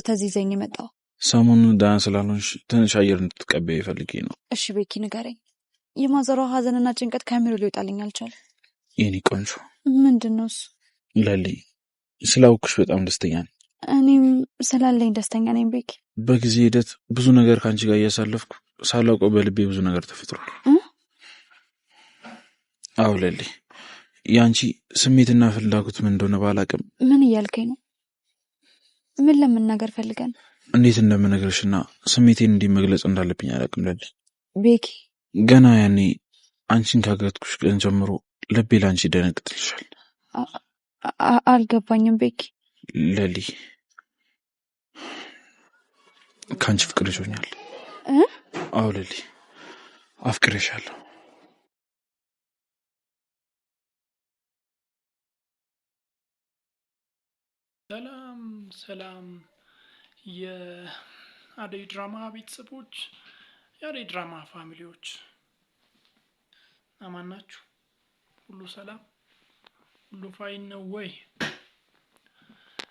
ተዚዘኝ የመጣው ሰሞኑን ዳን ስላልሆንሽ ትንሽ አየር እንድትቀበይ ፈልጌ ነው። እሺ ቤኪ ንገረኝ። የማዘሯ ሀዘንና ጭንቀት ከአእምሮ ሊወጣልኝ አልቻለም። የኔ ቆንጆ ምንድን ነው እሱ? ለሊ ስላውቅሽ በጣም ደስተኛ ነኝ። እኔም ስላለኝ ደስተኛ ነኝ ቤኪ። በጊዜ ሂደት ብዙ ነገር ከአንቺ ጋር እያሳለፍኩ ሳላውቀው በልቤ ብዙ ነገር ተፈጥሯል። አዎ ለሊ፣ የአንቺ ስሜትና ፍላጎት ምን እንደሆነ ባላቅም። ምን እያልከኝ ነው? ምን ለመናገር ፈልገን? እንዴት እንደምነግርሽና ስሜቴን እንዲህ መግለጽ እንዳለብኝ አላቅም ለሊ። ቤኪ ገና ያኔ አንቺን ካገትኩሽ ቀን ጀምሮ ልቤ ለአንቺ ይደነግጥልሻል። አልገባኝም ቤኪ። ለሊ ከአንቺ ፍቅር ይዞኛል። አዎ ለሊ አፍቅሬሻለሁ። ሰላም የአደይ ድራማ ቤተሰቦች፣ የአደይ ድራማ ፋሚሊዎች አማን ናችሁ? ሁሉ ሰላም፣ ሁሉ ፋይን ነው ወይ?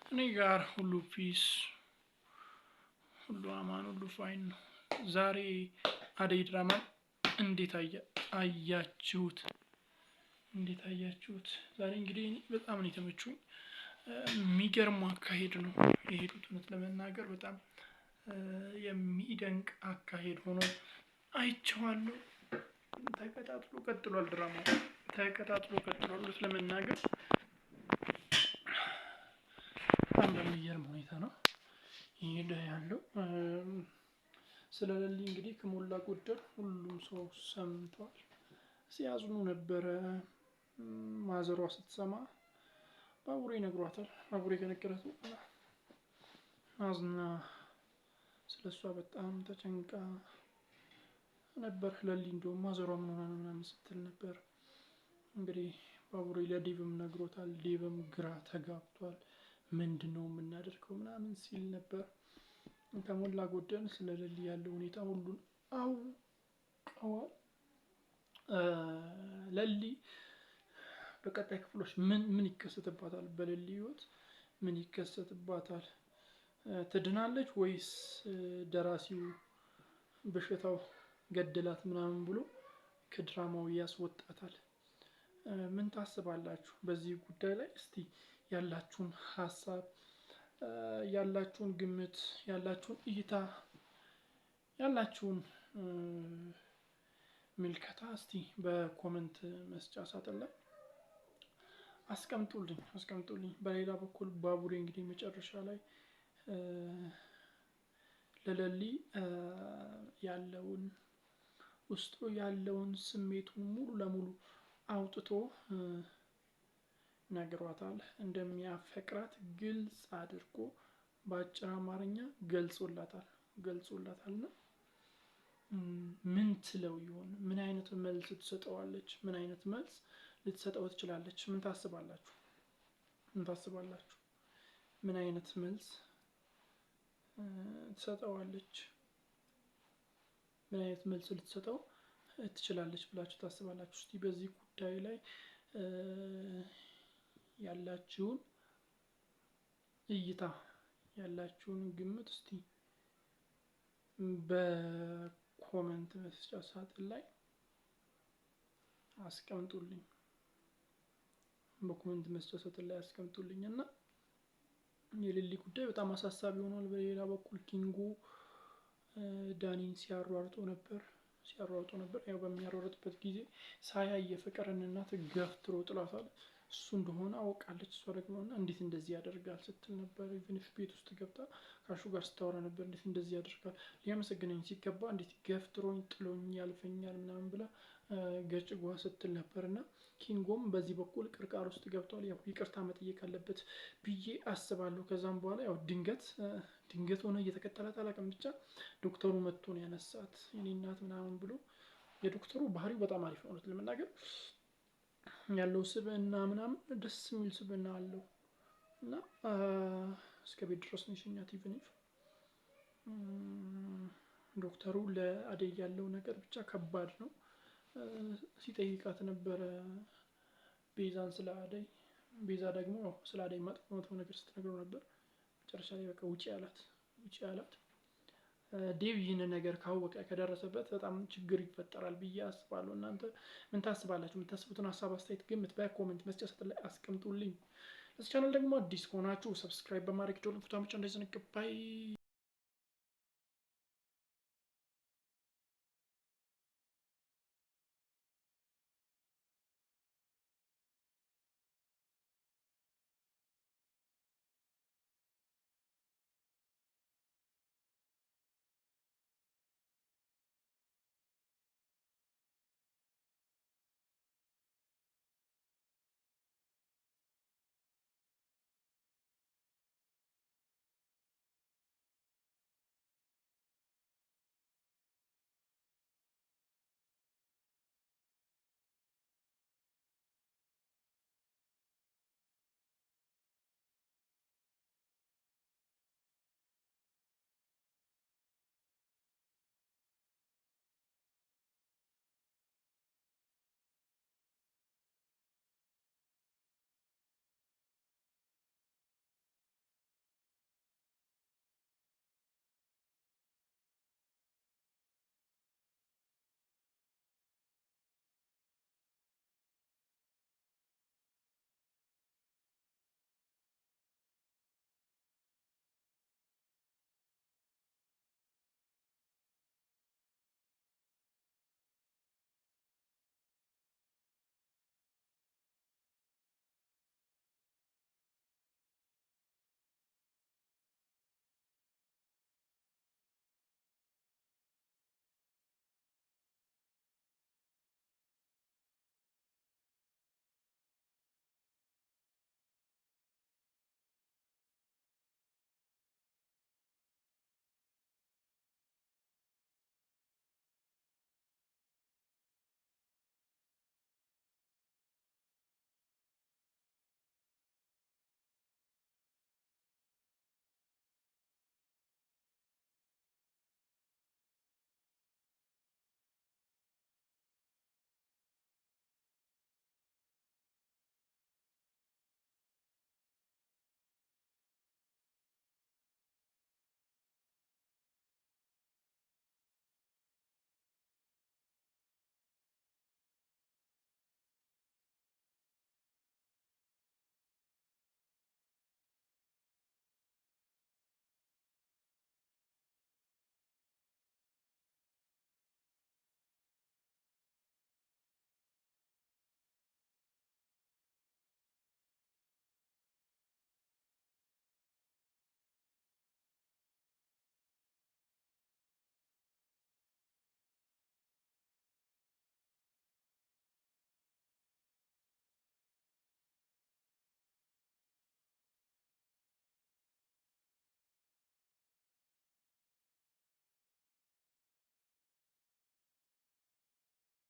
እኔ ጋር ሁሉ ፒስ፣ ሁሉ አማን፣ ሁሉ ፋይን ነው። ዛሬ አደይ ድራማ እንዴት አያችሁት? ዛሬ እንግዲህ በጣም ነው የተመቹኝ። የሚገርም አካሄድ ነው የሄዱት። እውነት ለመናገር በጣም የሚደንቅ አካሄድ ሆኖ አይቼዋለሁ። ተቀጣጥሎ ቀጥሏል። ድራማው ተቀጣጥሎ ቀጥሏል። እውነት ለመናገር በጣም በሚገርም ሁኔታ ነው ይሄዳ ያለው። ስለ ለሊ እንግዲህ ከሞላ ጎደል ሁሉም ሰው ሰምቷል። ሲያዝኑ ነበረ። ማዘሯ ስትሰማ ባቡሬ ነግሯታል። ባቡሬ ከነገራት በኋላ አዝና ስለሷ በጣም ተጨንቃ ነበር። ለሊ እንደውም ማዘሯ ምን ሆና ነው ምናምን ስትል ነበር። እንግዲህ ባቡሬ ለዴቭም ነግሮታል። ዴቭም ግራ ተጋብቷል። ምንድነው የምናደርገው ምናምን ሲል ነበር። ከሞላ ጎደል ስለ ለሊ ያለው ሁኔታ ሁሉን አውቀዋል። ለሊ በቀጣይ ክፍሎች ምን ይከሰትባታል? በለሊ ህይወት ምን ይከሰትባታል? ትድናለች ወይስ ደራሲው በሽታው ገደላት ምናምን ብሎ ከድራማው ያስወጣታል? ምን ታስባላችሁ በዚህ ጉዳይ ላይ? እስቲ ያላችሁን ሀሳብ፣ ያላችሁን ግምት፣ ያላችሁን እይታ፣ ያላችሁን ምልከታ እስቲ በኮሜንት መስጫ ሳጥን ላይ አስቀምጡልኝ። በሌላ በኩል ባቡሬ እንግዲህ መጨረሻ ላይ ለለሊ ያለውን ውስጡ ያለውን ስሜቱን ሙሉ ለሙሉ አውጥቶ ነግሯታል። እንደሚያፈቅራት ግልጽ አድርጎ በአጭር አማርኛ ገልጾላታልና ምን ትለው ይሆን? ምን አይነት መልስ ትሰጠዋለች? ምን አይነት መልስ ልትሰጠው ትችላለች? ምን ታስባላችሁ? ምን አይነት መልስ ትሰጠዋለች? ምን አይነት መልስ ልትሰጠው ትችላለች ብላችሁ ታስባላችሁ? እስቲ በዚህ ጉዳይ ላይ ያላችሁን እይታ፣ ያላችሁን ግምት እስቲ በኮሜንት መስጫ ሳጥን ላይ አስቀምጡልኝ። እና የለሊ ጉዳይ በጣም አሳሳቢ ሆኗል። በሌላ በኩል ኪንጎ ዳኒን ሲያሯርጦ ነበር። ያው በሚያሯርጥበት ጊዜ ሳያይ የፍቅርን እናት ገፍትሮ ጥሏታል። እሱ እንደሆነ አውቃለች። እሷ ደግሞ እንዴት እንደዚህ ያደርጋል ስትል ነበር። ኢቭን ቤት ውስጥ ገብታ ካሹ ጋር ስታወራ ነበር። እንዴት እንደዚህ ያደርጋል፣ ሊያመሰግነኝ ሲገባ እንዴት ገፍትሮኝ ጥሎኝ ያልፈኛል ምናምን ብላ ገጭጓ ስትል ነበርና ኪንጎም በዚህ በኩል ቅርቃር ውስጥ ገብቷል። ያው ይቅርታ መጠየቅ አለበት ብዬ አስባለሁ። ከዛም በኋላ ያው ድንገት ሆነ እየተከተላት አላውቅም፣ ብቻ ዶክተሩ መጥቶ ነው ያነሳት። የኔ እናት ምናምን ብሎ የዶክተሩ ባህሪው በጣም አሪፍ ነው። ለመናገር ያለው ስብዕና ምናምን ደስ የሚል ስብዕና አለው እና እስከ ቤት ድረስ ነው የሸኛት። ኢቭን ዶክተሩ ለአደይ ያለው ነገር ብቻ ከባድ ነው። ሲጠይቃት ነበረ ቤዛን ስለ አደይ። ቤዛ ደግሞ ስለ አደይ መጥፎ ነገር ስትነግረው ነበር። መጨረሻ ላይ በቃ ውጪ አላት። ውጪ አላት። ዴቭ ይህንን ነገር ካወቀ ከደረሰበት በጣም ችግር ይፈጠራል ብዬ አስባለሁ። እናንተ ምን ታስባላችሁ? የምታስቡትን ሀሳብ አስተያየት፣ ግምት በኮሜንት መስጫ ሳጥን ላይ አስቀምጡልኝ። ለዚህ ቻናል ደግሞ አዲስ ከሆናችሁ ሰብስክራይብ በማድረግ ደወሉን ፍቷ ብቻ እንዳይዘነጋ። ባይ